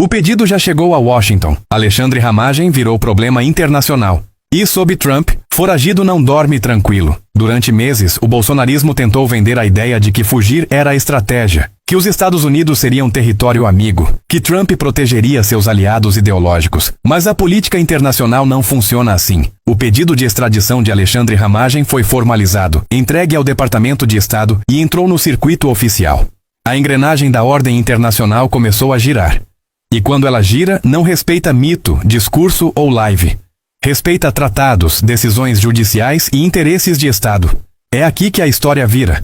O pedido já chegou a Washington. Alexandre Ramagem virou problema internacional. E sob Trump, foragido não dorme tranquilo. Durante meses, o bolsonarismo tentou vender a ideia de que fugir era a estratégia, que os Estados Unidos seriam território amigo, que Trump protegeria seus aliados ideológicos. Mas a política internacional não funciona assim. O pedido de extradição de Alexandre Ramagem foi formalizado, entregue ao Departamento de Estado e entrou no circuito oficial. A engrenagem da ordem internacional começou a girar. E quando ela gira, não respeita mito, discurso ou live. Respeita tratados, decisões judiciais e interesses de Estado. É aqui que a história vira.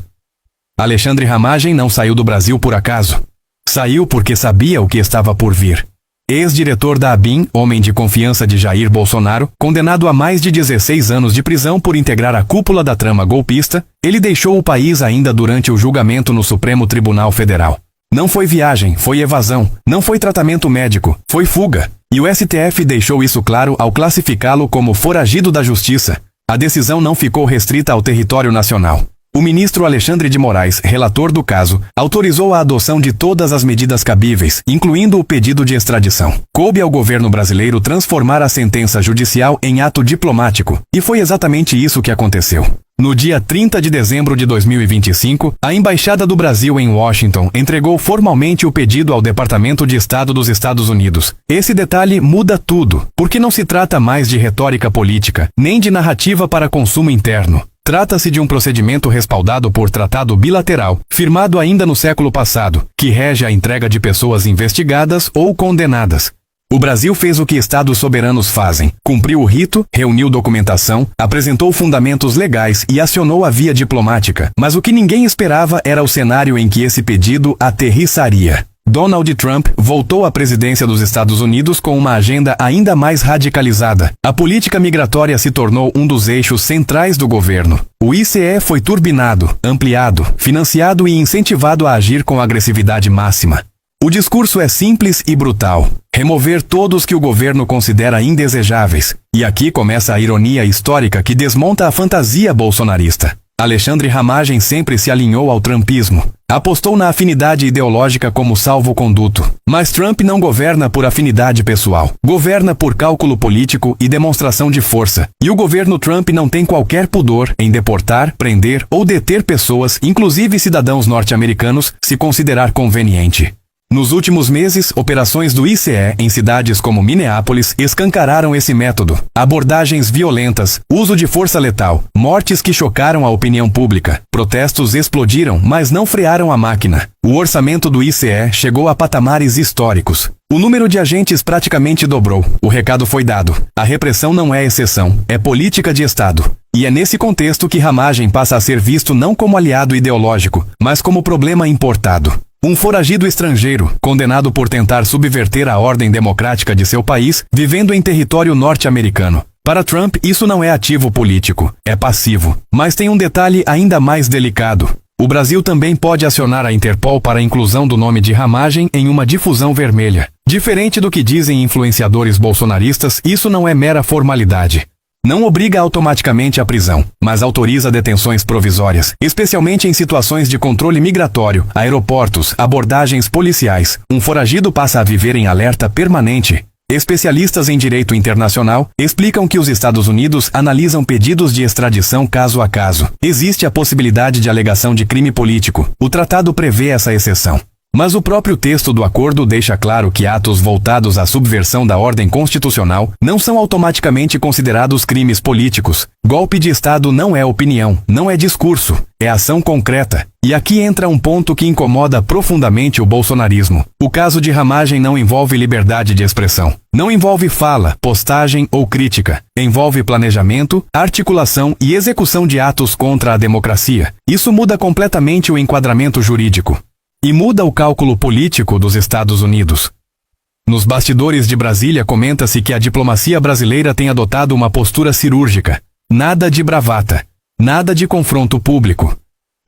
Alexandre Ramagem não saiu do Brasil por acaso. Saiu porque sabia o que estava por vir. Ex-diretor da ABIN, homem de confiança de Jair Bolsonaro, condenado a mais de 16 anos de prisão por integrar a cúpula da trama golpista, ele deixou o país ainda durante o julgamento no Supremo Tribunal Federal. Não foi viagem, foi evasão. Não foi tratamento médico, foi fuga. E o STF deixou isso claro ao classificá-lo como foragido da justiça. A decisão não ficou restrita ao território nacional. O ministro Alexandre de Moraes, relator do caso, autorizou a adoção de todas as medidas cabíveis, incluindo o pedido de extradição. Coube ao governo brasileiro transformar a sentença judicial em ato diplomático, e foi exatamente isso que aconteceu. No dia 30 de dezembro de 2025, a Embaixada do Brasil em Washington entregou formalmente o pedido ao Departamento de Estado dos Estados Unidos. Esse detalhe muda tudo, porque não se trata mais de retórica política, nem de narrativa para consumo interno. Trata-se de um procedimento respaldado por tratado bilateral, firmado ainda no século passado, que rege a entrega de pessoas investigadas ou condenadas. O Brasil fez o que estados soberanos fazem, cumpriu o rito, reuniu documentação, apresentou fundamentos legais e acionou a via diplomática. Mas o que ninguém esperava era o cenário em que esse pedido aterrissaria. Donald Trump voltou à presidência dos Estados Unidos com uma agenda ainda mais radicalizada. A política migratória se tornou um dos eixos centrais do governo. O ICE foi turbinado, ampliado, financiado e incentivado a agir com agressividade máxima. O discurso é simples e brutal. Remover todos que o governo considera indesejáveis. E aqui começa a ironia histórica que desmonta a fantasia bolsonarista. Alexandre Ramagem sempre se alinhou ao trumpismo. Apostou na afinidade ideológica como salvo-conduto. Mas Trump não governa por afinidade pessoal. Governa por cálculo político e demonstração de força. E o governo Trump não tem qualquer pudor em deportar, prender ou deter pessoas, inclusive cidadãos norte-americanos, se considerar conveniente. Nos últimos meses, operações do ICE em cidades como Minneapolis escancararam esse método. Abordagens violentas, uso de força letal, mortes que chocaram a opinião pública. Protestos explodiram, mas não frearam a máquina. O orçamento do ICE chegou a patamares históricos. O número de agentes praticamente dobrou. O recado foi dado. A repressão não é exceção, é política de Estado. E é nesse contexto que Ramagem passa a ser visto não como aliado ideológico, mas como problema importado. Um foragido estrangeiro, condenado por tentar subverter a ordem democrática de seu país, vivendo em território norte-americano. Para Trump, isso não é ativo político, é passivo. Mas tem um detalhe ainda mais delicado. O Brasil também pode acionar a Interpol para a inclusão do nome de Ramagem em uma difusão vermelha. Diferente do que dizem influenciadores bolsonaristas, isso não é mera formalidade. Não obriga automaticamente à prisão, mas autoriza detenções provisórias, especialmente em situações de controle migratório, aeroportos, abordagens policiais. Um foragido passa a viver em alerta permanente. Especialistas em direito internacional explicam que os Estados Unidos analisam pedidos de extradição caso a caso. Existe a possibilidade de alegação de crime político. O tratado prevê essa exceção. Mas o próprio texto do acordo deixa claro que atos voltados à subversão da ordem constitucional não são automaticamente considerados crimes políticos. Golpe de Estado não é opinião, não é discurso, é ação concreta. E aqui entra um ponto que incomoda profundamente o bolsonarismo. O caso de Ramagem não envolve liberdade de expressão. Não envolve fala, postagem ou crítica. Envolve planejamento, articulação e execução de atos contra a democracia. Isso muda completamente o enquadramento jurídico. E muda o cálculo político dos Estados Unidos. Nos bastidores de Brasília comenta-se que a diplomacia brasileira tem adotado uma postura cirúrgica. Nada de bravata. Nada de confronto público.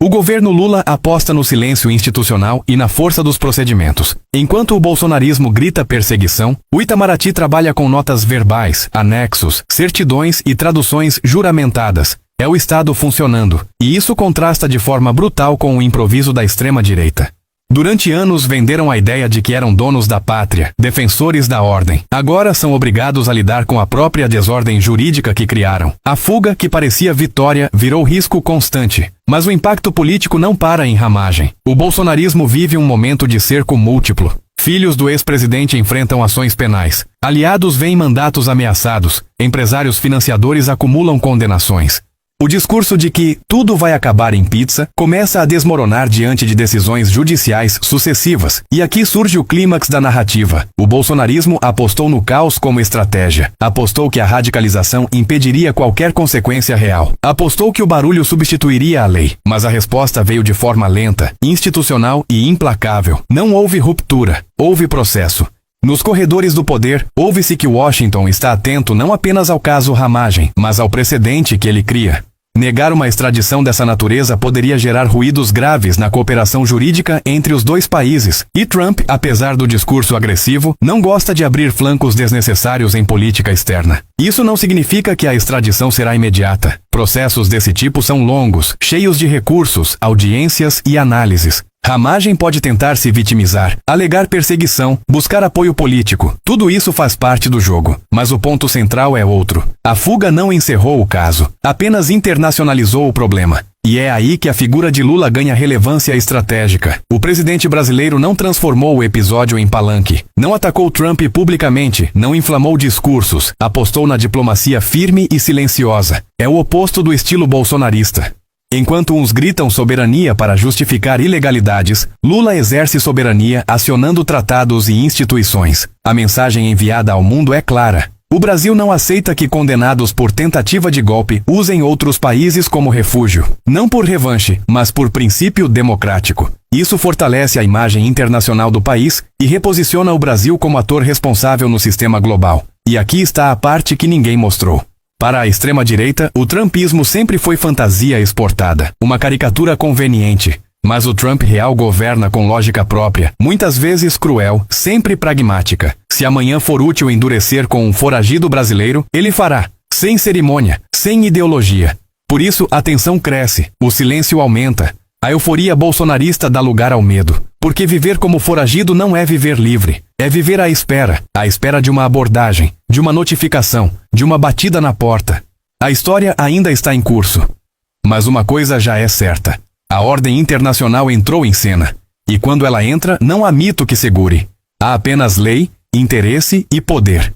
O governo Lula aposta no silêncio institucional e na força dos procedimentos. Enquanto o bolsonarismo grita perseguição, o Itamaraty trabalha com notas verbais, anexos, certidões e traduções juramentadas. É o Estado funcionando. E isso contrasta de forma brutal com o improviso da extrema-direita. Durante anos venderam a ideia de que eram donos da pátria, defensores da ordem. Agora são obrigados a lidar com a própria desordem jurídica que criaram. A fuga, que parecia vitória, virou risco constante. Mas o impacto político não para em Ramagem. O bolsonarismo vive um momento de cerco múltiplo. Filhos do ex-presidente enfrentam ações penais. Aliados veem mandatos ameaçados. Empresários financiadores acumulam condenações. O discurso de que tudo vai acabar em pizza começa a desmoronar diante de decisões judiciais sucessivas. E aqui surge o clímax da narrativa. O bolsonarismo apostou no caos como estratégia. Apostou que a radicalização impediria qualquer consequência real. Apostou que o barulho substituiria a lei. Mas a resposta veio de forma lenta, institucional e implacável. Não houve ruptura. Houve processo. Nos corredores do poder, ouve-se que Washington está atento não apenas ao caso Ramagem, mas ao precedente que ele cria. Negar uma extradição dessa natureza poderia gerar ruídos graves na cooperação jurídica entre os dois países. E Trump, apesar do discurso agressivo, não gosta de abrir flancos desnecessários em política externa. Isso não significa que a extradição será imediata. Processos desse tipo são longos, cheios de recursos, audiências e análises. Ramagem pode tentar se vitimizar, alegar perseguição, buscar apoio político. Tudo isso faz parte do jogo. Mas o ponto central é outro. A fuga não encerrou o caso, apenas internacionalizou o problema. E é aí que a figura de Lula ganha relevância estratégica. O presidente brasileiro não transformou o episódio em palanque. Não atacou Trump publicamente, não inflamou discursos, apostou na diplomacia firme e silenciosa. É o oposto do estilo bolsonarista. Enquanto uns gritam soberania para justificar ilegalidades, Lula exerce soberania acionando tratados e instituições. A mensagem enviada ao mundo é clara. O Brasil não aceita que condenados por tentativa de golpe usem outros países como refúgio. Não por revanche, mas por princípio democrático. Isso fortalece a imagem internacional do país e reposiciona o Brasil como ator responsável no sistema global. E aqui está a parte que ninguém mostrou. Para a extrema-direita, o trumpismo sempre foi fantasia exportada, uma caricatura conveniente. Mas o Trump real governa com lógica própria, muitas vezes cruel, sempre pragmática. Se amanhã for útil endurecer com um foragido brasileiro, ele fará, sem cerimônia, sem ideologia. Por isso, a tensão cresce, o silêncio aumenta. A euforia bolsonarista dá lugar ao medo. Porque viver como foragido não é viver livre. É viver à espera de uma abordagem, de uma notificação, de uma batida na porta. A história ainda está em curso. Mas uma coisa já é certa. A ordem internacional entrou em cena. E quando ela entra, não há mito que segure. Há apenas lei, interesse e poder.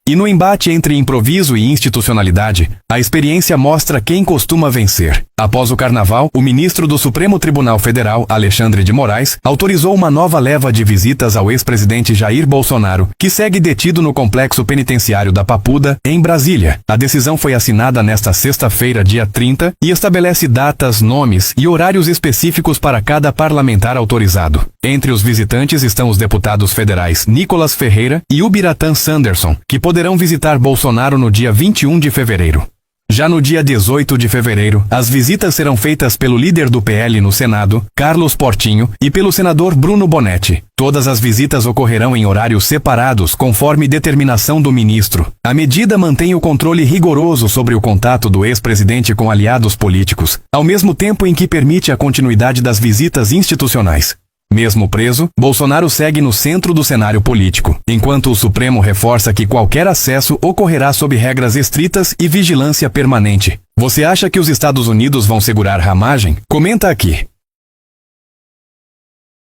E no embate entre improviso e institucionalidade, a experiência mostra quem costuma vencer. Após o Carnaval, o ministro do Supremo Tribunal Federal, Alexandre de Moraes, autorizou uma nova leva de visitas ao ex-presidente Jair Bolsonaro, que segue detido no complexo penitenciário da Papuda, em Brasília. A decisão foi assinada nesta sexta-feira, dia 30, e estabelece datas, nomes e horários específicos para cada parlamentar autorizado. Entre os visitantes estão os deputados federais Nicolas Ferreira e Ubiratã Sanderson, que poderão visitar Bolsonaro no dia 21 de fevereiro. Já no dia 18 de fevereiro, as visitas serão feitas pelo líder do PL no Senado, Carlos Portinho, e pelo senador Bruno Bonetti. Todas as visitas ocorrerão em horários separados, conforme determinação do ministro. A medida mantém o controle rigoroso sobre o contato do ex-presidente com aliados políticos, ao mesmo tempo em que permite a continuidade das visitas institucionais. Mesmo preso, Bolsonaro segue no centro do cenário político, enquanto o Supremo reforça que qualquer acesso ocorrerá sob regras estritas e vigilância permanente. Você acha que os Estados Unidos vão segurar Ramagem? Comenta aqui.